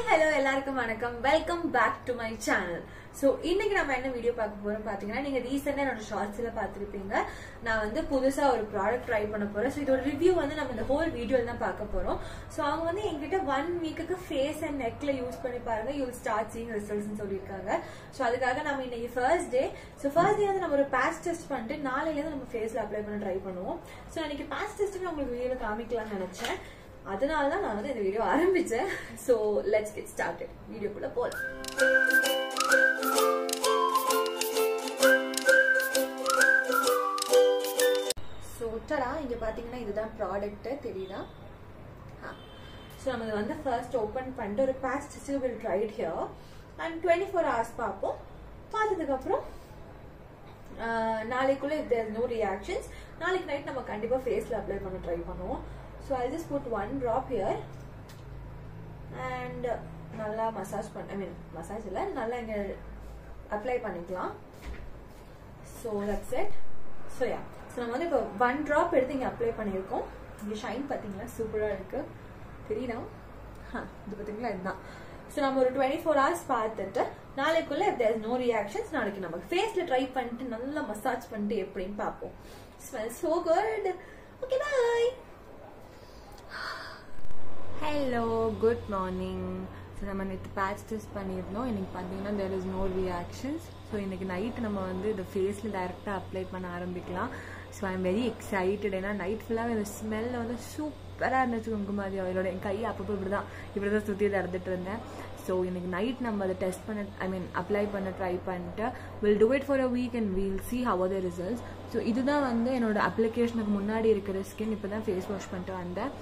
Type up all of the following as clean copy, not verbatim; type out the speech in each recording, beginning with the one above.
hello எல்லாருக்கும் வணக்கம். Welcome back to my channel. So இன்னைக்கு நம்ம என்ன வீடியோ பார்க்க போறோம் பாத்தீங்கன்னா, நீங்க ரீசெண்டா என்னோட ஷார்ட்ஸ்ல பார்த்திருப்பீங்க. நான் வந்து புதுசா ஒரு ப்ராடக்ட் ட்ரை பண்ண போறேன். ஸோ இதோட ரிவ்யூ வந்து நம்ம இந்த ஹோல் வீடியோல தான் பார்க்க போறோம். ஸோ அவங்க வந்து என்கிட்ட 1 வீக்குக்கு ஃபேஸ் அண்ட் நெக்ல யூஸ் பண்ணி பாருங்க, you will start seeing results சொல்லியிருக்காங்க. ஸோ அதுக்காக நம்ம இன்னைக்கு ஃபர்ஸ்ட் டே வந்து நம்ம ஒரு பேட்ச் டெஸ்ட் பண்ணிட்டு நாளையில இருந்து நம்ம ஃபேஸ்ல அப்ளை பண்ண ட்ரை பண்ணுவோம். ஸோ இன்னைக்கு பேட்ச் டெஸ்ட் நான் உங்களுக்கு வீடியோல காமிக்கலாம்னு நினைச்சேன். அதனாலதான் நான் வந்து இந்த வீடியோ ஆரம்பிச்சேன். So let's get started. வீடியோக்குள்ள போலாம். சோ டடா, இங்க பாத்தீங்கன்னா இதுதான் ப்ராடக்ட், தெரியுதா? சோ நம்ம வந்து ஃபர்ஸ்ட் ஓபன் பண்ணிட்டு ஒரு patch test will try it here and 24 hours பார்ப்போம். பார்த்ததுக்கு அப்புறம் நாளைக்குள்ள if there is no reactions, நாளைக்கு நைட் நம்ம கண்டிப்பா ஃபேஸ்ல அப்ளை பண்ண ட்ரை பண்ணுவோம். So I'll just put 1 drop here and நல்லா மசாஜ் மசாஜ் இல்ல, நல்லா இங்க அப்ளை பண்ணிக்கலாம். So that's it. So yeah, so நம்ம வந்து இப்போ 1 drop எடுத்து இங்க அப்ளை பண்ணிருக்கோம். இங்க ஷைன் பாத்தீங்களா, சூப்பரா இருக்கு, தெரியுதா? இது பாத்தீங்களா, இதுதான். So நம்ம ஒரு 24 hours பார்த்துட்டு நாளைக்குள்ள if there is no reactions, நாளைக்கு நம்ம ஃபேஸ்ல ட்ரை பண்ணிட்டு நல்லா மசாஜ் பண்ணிட்டு எப்படின்னு பார்ப்போம். Smells so good. Okay, bye. Hello, good morning. So நம்ம நேற்று பேட்ச் டெஸ்ட் பண்ணியிருந்தோம். இன்னைக்கு பார்த்தீங்கன்னா there is no reactions. So இன்னைக்கு நைட்டு நம்ம வந்து இந்த ஃபேஸில் டைரெக்டாக அப்ளை பண்ண ஆரம்பிக்கலாம். So I am very excited. ஏன்னா நைட் ஃபுல்லாக இந்த ஸ்மெல்ல வந்து சூப்பராக இருந்துச்சு. குங்குமாதி ஆயிலோட என் கை அப்பப்போ இப்படி தான் சுற்றி நடந்துட்டு இருந்தேன். ஸோ இன்னைக்கு நைட் நம்ம அதை டெஸ்ட் பண்ண அப்ளை பண்ண ட்ரை பண்ணிட்டு will do it for a week and we'll see how are the results. So இதுதான் வந்து என்னோட அப்ளிகேஷனுக்கு முன்னாடி இருக்கிற ஸ்கின். இப்போ தான் ஃபேஸ் வாஷ் பண்ணிட்டு வந்தேன்.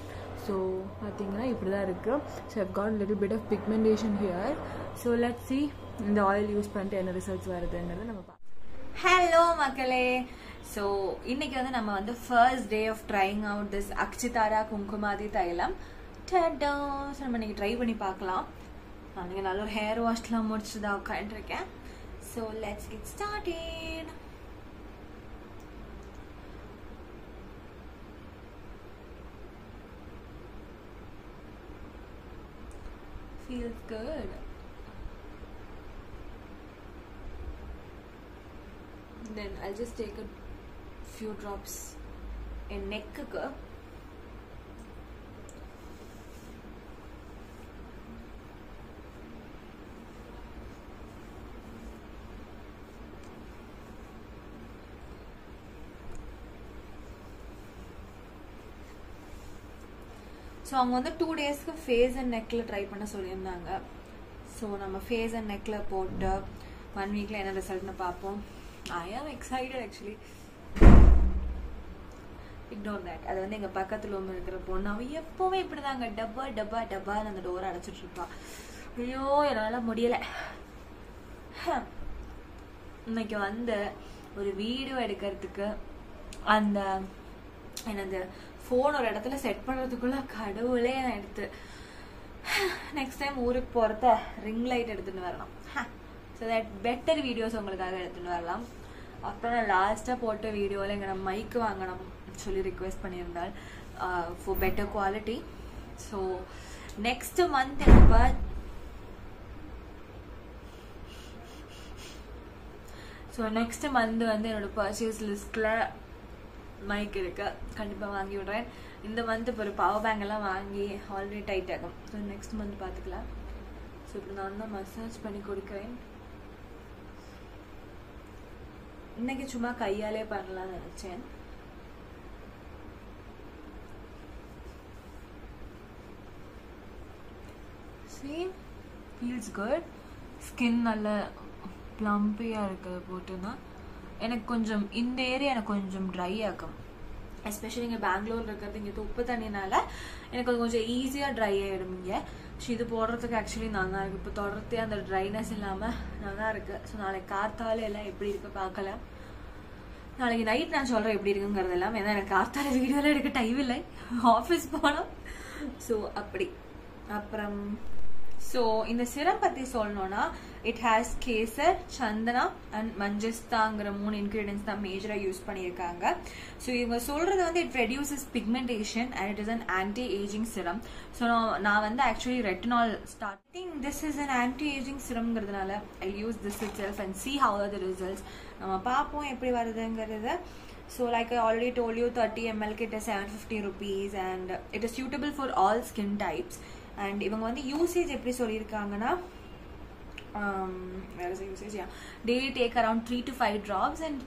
ஸோ பார்த்தீங்கன்னா இப்படி தான் இருக்குது. So I've got little bit of pigmentation here. So let's see இந்த ஆயில் யூஸ் பண்ணிட்டு என்ன ரிசல்ட்ஸ் வருதுன்றது நம்ம பார்ப்போம். ஹலோ மக்களே. ஸோ இன்னைக்கு வந்து நம்ம வந்து first day of trying out this Akshitara Kumkumadi thailam. So நம்ம இன்னைக்கு ட்ரை பண்ணி பார்க்கலாம். நீங்கள் நல்ல ஒரு ஹேர் வாஷ்லாம் முடிச்சு தான் உட்காந்துருக்கேன். So let's get started. Feels good. Then I'll just take a few drops in neck. So அவங்க வந்து 2 daysக்கு ஃபேஸ் அண்ட் நெக்கில் ட்ரை பண்ண சொல்லியிருந்தாங்க. ஸோ நம்ம ஃபேஸ் அண்ட் நெக்கில் போட்டு 1 வீக்கில் என்ன ரிசல்ட்னு பார்ப்போம். ஐ ஆம் எக்ஸைட்டட் ஆக்சுவலி. Ignore that. அது வந்து எங்கள் பக்கத்தில் ஒன்று இருக்கிற பொண்ணு, அவன் எப்போவுமே இப்படி தாங்க டப்பா டப்பா டப்பான்னு அந்த டோரை அடைச்சிட்டு இருப்பா. ஐயோ, என்னால் முடியலை. இன்னைக்கு வந்து ஒரு வீடியோ எடுக்கிறதுக்கு அந்த என்னது ஃபோன் ஒரு இடத்துல செட் பண்ணுறதுக்குள்ள கடவுளே நான் எடுத்து நெக்ஸ்ட் டைம் ஊருக்கு போகிறத ரிங் லைட் எடுத்துகிட்டு வரலாம். ஸோ தட் பெட்டர் வீடியோஸ் உங்களுக்காக எடுத்துகிட்டு வரலாம். அப்புறம் நான் லாஸ்ட்டாக போட்ட வீடியோவில் எங்கள் நம்ம மைக்கு வாங்கணும் சொல்லி ரிக்வெஸ்ட் பண்ணியிருந்தால் for better quality. So next month வந்து என்னோட பர்ச்சேஸ் லிஸ்ட்டில் மைக் இருக்கு, கண்டிப்பாக வாங்கி விடுறேன். இந்த மந்த் இப்போ ஒரு பவர் பேங்க் எல்லாம் வாங்கி ஆல்ரெடி டைட் ஆகும். ஸோ நெக்ஸ்ட் மந்த் பார்த்துக்கலாம். ஸோ இப்படி நான் தான் மசாஜ் பண்ணி கொடுக்குறேன். இன்னைக்கு சும்மா கையாலே பண்ணலாம்னு நினைச்சேன். See, feels good. ஸ்கின் நல்ல ப்ளம்பியாக இருக்குது போட்டுன்னா. எனக்கு கொஞ்சம் இந்த ஏரியா எனக்கு கொஞ்சம் ட்ரை ஆகும். எஸ்பெஷலி இங்கே பெங்களூரில் இருக்கிறது, இங்கே உப்பு தண்ணினால எனக்கு அது கொஞ்சம் ஈஸியாக ட்ரை ஆகிடும் இங்கே. ஸோ இது போடுறதுக்கு ஆக்சுவலி நல்லா இருக்குது. இப்போ தொடர்த்தே அந்த ட்ரைனஸ் இல்லாமல் நல்லா இருக்குது. ஸோ நாளைக்கு கார்த்தால எல்லாம் எப்படி இருக்கு பார்க்கலாம். நாளைக்கு நைட் நான் சொல்கிறேன் எப்படி இருக்குங்கிறது எல்லாம். ஏன்னா எனக்கு கார்த்தால வீடியோவில் எடுக்க டைம் இல்லை, ஆஃபீஸ் போனோம். ஸோ அப்படி. அப்புறம் ஸோ இந்த சிரம் பற்றி சொல்லணும்னா it has kesar, chandana and மஞ்சஸ்தாங்கிற 3 இன்க்ரீடியன்ஸ் தான் மேஜராக யூஸ் பண்ணியிருக்காங்க. ஸோ இவங்க சொல்கிறது வந்து it reduces pigmentation and it is an anti aging serum. So நான் வந்து actually retinol starting this is an anti aging சிரம்ங்கிறதுனால I use this itself and see how are the results. நம்ம பார்ப்போம் எப்படி வருதுங்கிறது. So like I already told you, 30 ml kit is 750 rupees and it is suitable for all skin types. And இவங்க வந்து usage எப்படி சொல்லியிருக்காங்கன்னா where is the usage? Yeah, daily take around 3 to 5 drops and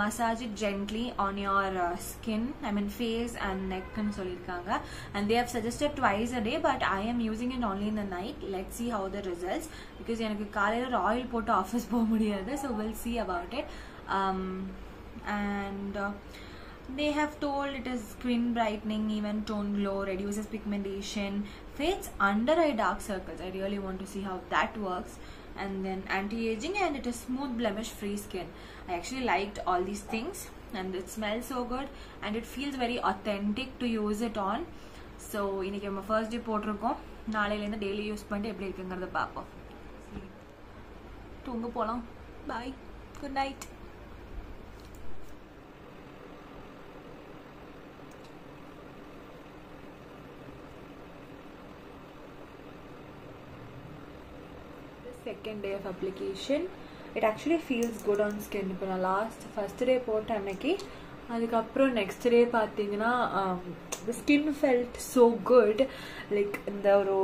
massage it gently on your skin, I mean face and neck ன்னு சொல்லியிருக்காங்க. And they have suggested twice a day, but I am using it only in the night. Let's see how the results, because எனக்கு காலையில் oil போட்டு office போக முடியாது. So we'll see about it. And they have told it is skin brightening, even tone glow, reduces pigmentation, fades under eye dark circles. I really want to see how that works. And then anti-aging, and it is smooth blemish free skin. I actually liked all these things and it smells so good and it feels very authentic to use it on. So இன்னைக்கு நம்ம first day போட்டிருக்கோம். நாளையிலேருந்து daily use பண்ணி எப்படி இருக்குங்கிறத பார்ப்போம். தூங்க போகலாம். Bye, good night. Second day of application, it actually feels good on skin. இப்போ நான் first day போட்ட அன்னைக்கு, அதுக்கப்புறம் next day பார்த்தீங்கன்னா the skin felt so good. Like இந்த ஒரு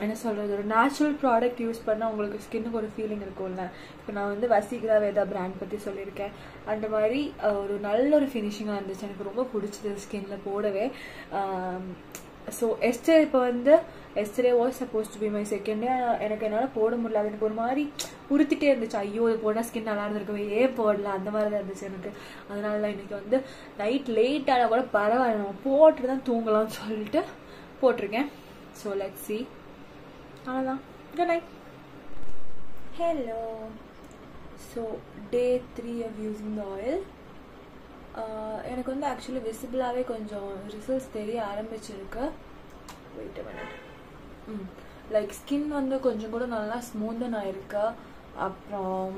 என்ன சொல்கிறது, ஒரு நேச்சுரல் ப்ராடக்ட் யூஸ் பண்ணால் உங்களுக்கு ஸ்கின்னுக்கு ஒரு ஃபீலிங் இருக்கும்ல. இப்போ நான் வந்து வசீகரா வேதா பிராண்ட் பற்றி சொல்லியிருக்கேன். அந்த மாதிரி ஒரு நல்ல ஒரு ஃபினிஷிங்காக இருந்துச்சு. எனக்கு ரொம்ப பிடிச்சது ஸ்கின்ல போடவே. ஸோ இப்போ வந்து yesterday was suppose to be my second day. எனக்கு என்னால் போட முடியல. அது எனக்கு ஒரு மாதிரி உறுத்திட்டே இருந்துச்சு. ஐயோ இது போட்டால் ஸ்கின் நல்லா இருந்திருக்கவே, ஏன் போடலாம், அந்த மாதிரி தான் இருந்துச்சு எனக்கு. அதனால தான் இன்னைக்கு வந்து நைட் லேட் ஆனால் கூட பரவாயில்ல, நம்ம போட்டுட்டு தான் தூங்கலாம்னு சொல்லிட்டு போட்டிருக்கேன். So let's see. அவ்வளோதான். Good night. Hello. So day 3 of using the oil. எனக்கு வந்து ஆக்சுவலி விசிபிளாகவே கொஞ்சம் ரிசல்ட்ஸ் தெரிய ஆரம்பிச்சிருக்கு. Wait a minute. Like skin வந்து கொஞ்சம் கூட நல்லா ஸ்மூத்தன் ஆயிருக்கு. அப்புறம்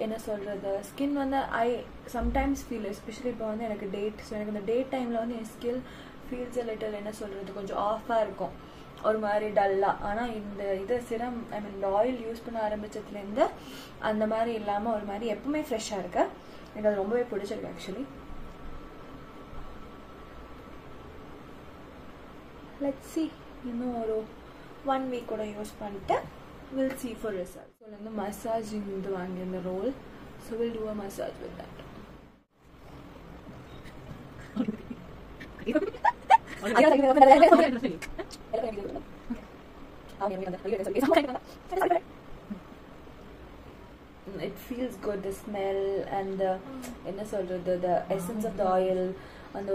என்ன சொல்கிறது, ஸ்கின் வந்து ஐ சம்டைம்ஸ் ஃபீல், எஸ்பெஷலி இப்போ வந்து எனக்கு டேட், ஸோ எனக்கு இந்த டேட் டைமில் வந்து என் ஸ்கின் ஃபீல்ஸ் லிட்டில் என்ன சொல்கிறது கொஞ்சம் ஆஃபாக இருக்கும், ஒரு மாதிரி டல்லாக. ஆனால் இந்த சிரம் ஐ மீன் இந்த ஆயில் யூஸ் பண்ண ஆரம்பித்ததுலேருந்து அந்த மாதிரி இல்லாமல் ஒரு மாதிரி எப்பவுமே ஃப்ரெஷ்ஷாக இருக்கு. எனக்கு அது ரொம்பவே பிடிச்சிருக்கு ஆக்சுவலி. Let's see. இன்னும் ஒரு 1 வீக் கூட யூஸ் பண்ணிட்டு will see for results. So வந்து மசாஜிங் இது வாங்கியிருந்த roll. So will do a massage with that. It feels good, the smell and the என்ன சொல்றது, the essence of the oil and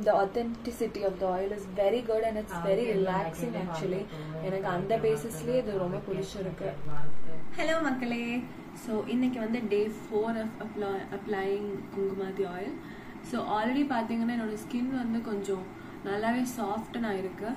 the authenticity of the oil is very good and it's very relaxing actually. எனக்கு அந்த பேசிஸ்லயே இது ரொம்ப பிடிச்சிருக்கு. Hello மக்களே. So இன்னைக்கு வந்து day 4 of applying Kumkumadi oil. So already பார்த்தீங்கன்னா என்னோட ஸ்கின் வந்து கொஞ்சம் நல்லாவே சாஃப்டன் ஆயிருக்கு.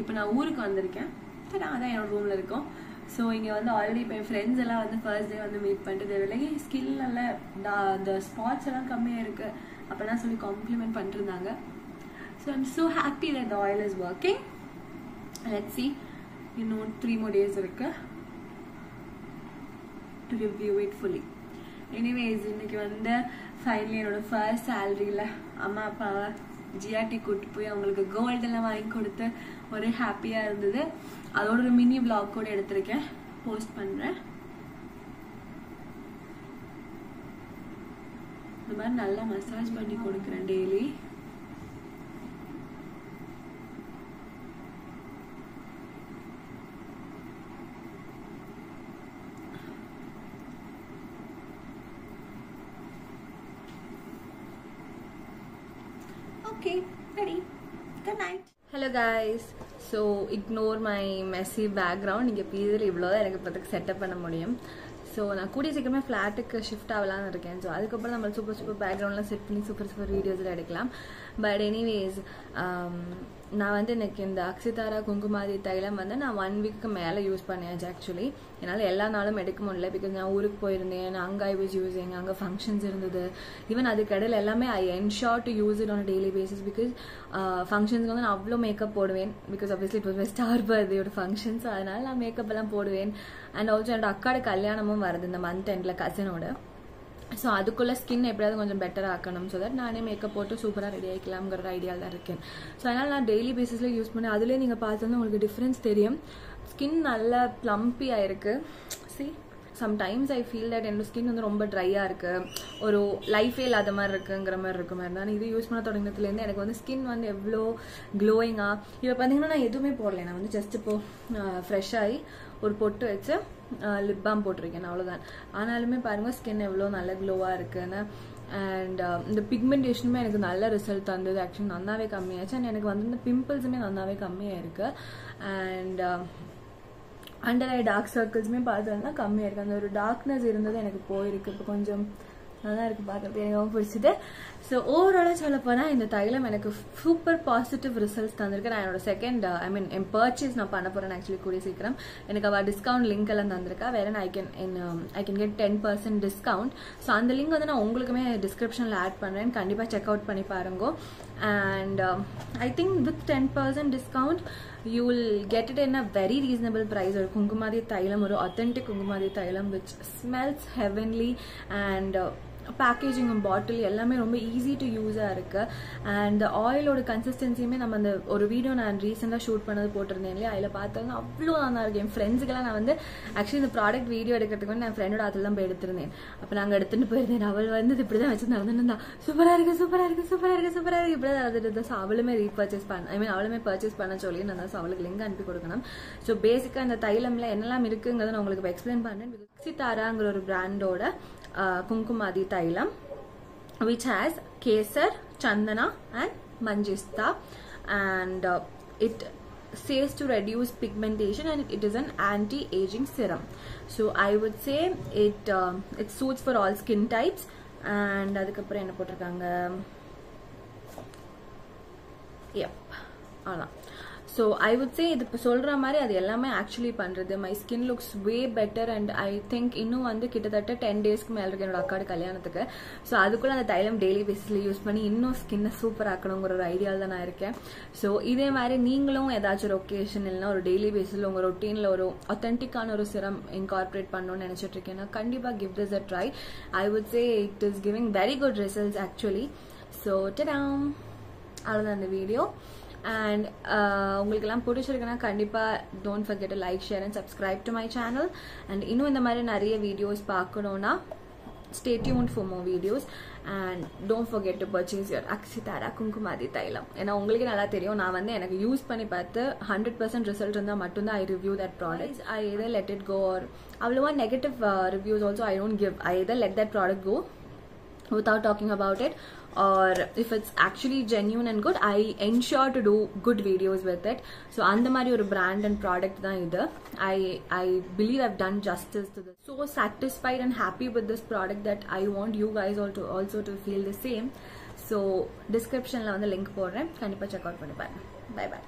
இப்போ நான் ஊருக்கு வந்திருக்கேன். சரி, அதான் என்னோட ரூம்ல இருக்கோம். ஸோ இங்கே வந்து ஆல்ரெடி இப்போ என் ஃப்ரெண்ட்ஸ் எல்லாம் வந்து ஃபர்ஸ்ட் டே வந்து மீட் பண்ணிட்டு இல்லைங்க ஸ்கின் நல்லா அந்த ஸ்பாட்ஸ் எல்லாம் கம்மியாக இருக்கு அப்படிலாம் சொல்லி காம்ப்ளிமெண்ட் பண்ணிருந்தாங்க. So I'm so happy that the oil is working. Let's see. இன்னும் 3 more days இருக்கு to review it fully. Anyways இன்னைக்கு வந்து ஃபைனலி என்னோட ஃபர்ஸ்ட் சேலரியில் அம்மா அப்பாவை ஜிஆர்டி கூட்டு போய் அவங்களுக்கு கோல்டெல்லாம் வாங்கி கொடுத்து ஒரே ஹாப்பியாக இருந்தது. அதோட ஒரு மினி விளாக் கூட எடுத்திருக்கேன், போஸ்ட் பண்ணுறேன். இந்த மாதிரி நல்லா மசாஜ் பண்ணி கொடுக்குறேன் daily. Okay, ready. Good night. Hello guys. So ignore my messy background. இங்கே பீஸில் இவ்வளோ தான் எனக்கு இப்போதைக்கு செட்டப் பண்ண முடியும். ஸோ நான் கூடிய சீக்கிரமே ஃப்ளாட்டுக்கு ஷிஃப்ட் ஆகலான்னு இருக்கேன். ஸோ அதுக்கப்புறம் நம்ம சூப்பர் பேக்ரவுண்ட்லாம் செட் பண்ணி சூப்பர் வீடியோஸில் எடுக்கலாம். பட் எனிவேஸ் நான் வந்து எனக்கு இந்த அக்ஷிதாரா குங்குமாதி தைலம் வந்து நான் 1 வீக்கு மேலே யூஸ் பண்ணியாச்சு ஆக்சுவலி. என்னால் எல்லா நாளும் எடுக்க முடியல பிகாஸ் நான் ஊருக்கு போயிருந்தேன். அங்கே ஐ வாஸ் யூஸிங், அங்கே ஃபங்க்ஷன்ஸ் இருந்தது. ஈவன் அதுக்கடையில் எல்லாமே I ensure to use it on daily basis because ஃபங்க்ஷன்ஸ்க்கு வந்து நான் அவ்வளோ மேக்கப் போடுவேன். பிகாஸ் ஆப்வியஸ்லி இப்போ ஸ்டார் பர்த்டேயோட ஃபங்க்ஷன்ஸ், அதனால நான் மேக்கப் எல்லாம் போடுவேன். அண்ட் ஆல்சோ என்னோட அக்காட கல்யாணமும் வருது இந்த மந்த் எண்டில் கசினோட. ஸோ அதுக்குள்ளே ஸ்கின் எப்படியாவது கொஞ்சம் பெட்டராக ஆக்கணும். ஸோ தட் நானே மேக்கப் போட்டு சூப்பராக ரெடி ஆகிக்கலாம்ங்கிற ஐடியாவில் தான் இருக்கேன். ஸோ அதனால் நான் டெய்லி பேசிஸில் யூஸ் பண்ணேன். அதுலேயே நீங்கள் பார்த்தோன்னா உங்களுக்கு டிஃப்ரென்ஸ் தெரியும். ஸ்கின் நல்லா ப்ளம்பி ஆயிருக்கு. C sometimes I feel that என்னோட ஸ்கின் வந்து ரொம்ப ட்ரையாக இருக்குது, ஒரு லைஃபே இல்லாத மாதிரி இருக்குங்கிற மாதிரி இருக்க மாதிரி தான். இது யூஸ் பண்ண தொடங்கினதுலேருந்து எனக்கு வந்து ஸ்கின் வந்து எவ்வளோ க்ளோயிங்காக. இப்போ பார்த்தீங்கன்னா நான் எதுவுமே போடல. நான் வந்து ஜஸ்ட் இப்போது ஃப்ரெஷ்ஷாகி ஒரு பொட்டு வச்சு லிப் பாம் போட்டிருக்கேன், அவ்வளோதான். ஆனாலுமே பாருங்கள் ஸ்கின் எவ்வளோ நல்ல க்ளோவாக இருக்குன்னு. அண்ட் இந்த பிக்மெண்டேஷனுமே எனக்கு நல்ல ரிசல்ட் தந்தது. ஆக்சுவலி நல்லாவே கம்மியாச்சு. அண்ட் எனக்கு வந்து இந்த பிம்பிள்ஸுமே நல்லாவே கம்மியாக இருக்குது. அண்ட் அண்டர் ஐ டார்க் சர்க்கிள்ஸுமே பார்த்தோம்னா கம்மியாக இருக்குது. அந்த ஒரு டார்க்னஸ் இருந்தது எனக்கு போயிருக்கு. இப்போ கொஞ்சம் நல்லா இருக்குது பார்க்குறது, எனக்கு ரொம்ப பிடிச்சது. ஸோ ஓவராலாக சொல்ல போனால் இந்த தைலம் எனக்கு சூப்பர் பாசிட்டிவ் ரிசல்ட்ஸ் தந்திருக்கு. நான் என்னோட செகண்ட் என் பர்ச்சேஸ் நான் பண்ண போகிறேன் ஆக்சுவலி கூடிய சீக்கிரம். எனக்கு அவள் டிஸ்கவுண்ட் லிங்க் எல்லாம் தந்திருக்கா. வேற I can get 10% discount. So அந்த லிங்க் வந்து நான் உங்களுக்குமே டிஸ்கிரிப்ஷனில் ஆட் பண்ணுறேன். கண்டிப்பாக செக் அவுட் பண்ணி பாருங்க. And I think with 10% discount you will get it in a very reasonable price. ஒரு குங்குமாதி தைலம், ஒரு authentic குங்குமாதி தைலம் which smells heavenly. And packaging bottle எல்லாமே ரொம்ப ஈஸி டு யூஸாக இருக்குது. அண்ட் ஆயிலோட கன்சிஸ்டன்சியுமே நம்ம அந்த ஒரு வீடியோ நான் ரீசெண்டாக ஷூட் பண்ணது போட்டிருந்தேன் இல்லையா, அதில் பார்த்தோம்னா அவ்வளோ நல்லா இருக்கு. என் ஃப்ரெண்ட்ஸுக்கெல்லாம் நான் வந்து ஆக்சுவலி இந்த ப்ராடக்ட் வீடியோ எடுக்கிறதுக்கு வந்து என் ஃப்ரெண்டோட அதில் தான் போய் எடுத்திருந்தேன். அப்போ நாங்கள் எடுத்துகிட்டு போயிருந்தேன். அவள் வந்து இப்படி தான் வச்சு நடந்துருந்தா, சூப்பராக இருக்குது சூப்பராக இருக்குது சூப்பராக இருக்குது சூப்பராக இருக்குது இப்படி தான் நடந்துட்டு. ஸோ அவளுமே ரீபர்ச்சேஸ் அவளுமே பர்ச்சேஸ் பண்ண சொல்லி நான் ஸோ அவளுக்கு லிங்க் அனுப்பி கொடுக்கணும். ஸோ பேசிக்காக இந்த தைலம்ல என்னெல்லாம் இருக்குங்கிறத நான் உங்களுக்கு எக்ஸ்பிளைன் பண்ணுறேன். அக்ஷிதாராங்கிற ஒரு பிராண்டோட Kumkumadi Thailam, which has Kesar, Chandana and Manjista, and it says to reduce pigmentation and it is an anti-aging serum. So I would say it suits for all skin types. And adukapra enna potirukanga, yep, ala. So I would say இது இப்போ சொல்கிற மாதிரி அது எல்லாமே actually பண்ணுறது. My skin looks way better. And I think இன்னும் வந்து கிட்டத்தட்ட 10 டேஸ்க்கு மேலே இருக்கு என்னோட அக்காடு கல்யாணத்துக்கு. ஸோ அதுக்குள்ளே அந்த தைலம் டெய்லி பேசிஸில் யூஸ் பண்ணி இன்னும் ஸ்கின்னை சூப்பர் ஆக்கணுங்கிற ஒரு ஐடியாவில் தான் நான் இருக்கேன். ஸோ இதே மாதிரி நீங்களும் ஏதாச்சும் ஒரு ஒகேஷன் இல்லைனா ஒரு டெய்லி பேஸில் உங்கள் ரொட்டீனில் ஒரு ஒத்தென்டிக்கான ஒரு சிரம் இன்கார்பரேட் பண்ணணும்னு நினச்சிட்டு இருக்கேன்னா கண்டிப்பாக give this a try. I would say it is giving very good results actually. So tada, அவ்வளோதான் இந்த வீடியோ. அண்ட் உங்களுக்கு எல்லாம் பிடிச்சிருக்குன்னா கண்டிப்பாக don't forget to like, share and subscribe to my channel. And இன்னும் இந்த மாதிரி நிறைய வீடியோஸ் பார்க்கணுன்னா stay tuned for more videos and don't forget to purchase your Akshitara Kumkumadi Thailam. ஏன்னா உங்களுக்கு நல்லா தெரியும், நான் வந்து எனக்கு யூஸ் பண்ணி பார்த்து 100% ரிசல்ட் இருந்தால் மட்டும்தான் I review that product. I either let it go or அவ்வளோவா negative reviews also I don't give. I either let that product go without talking about it, or if it's actually genuine and good, I ensure to do good videos with it. So and the mari or brand and product da idu I believe I've done justice to this. So satisfied and happy with this product that I want you guys also to feel the same. So description la link podren, kandipa check out panni paarenga. Bye bye.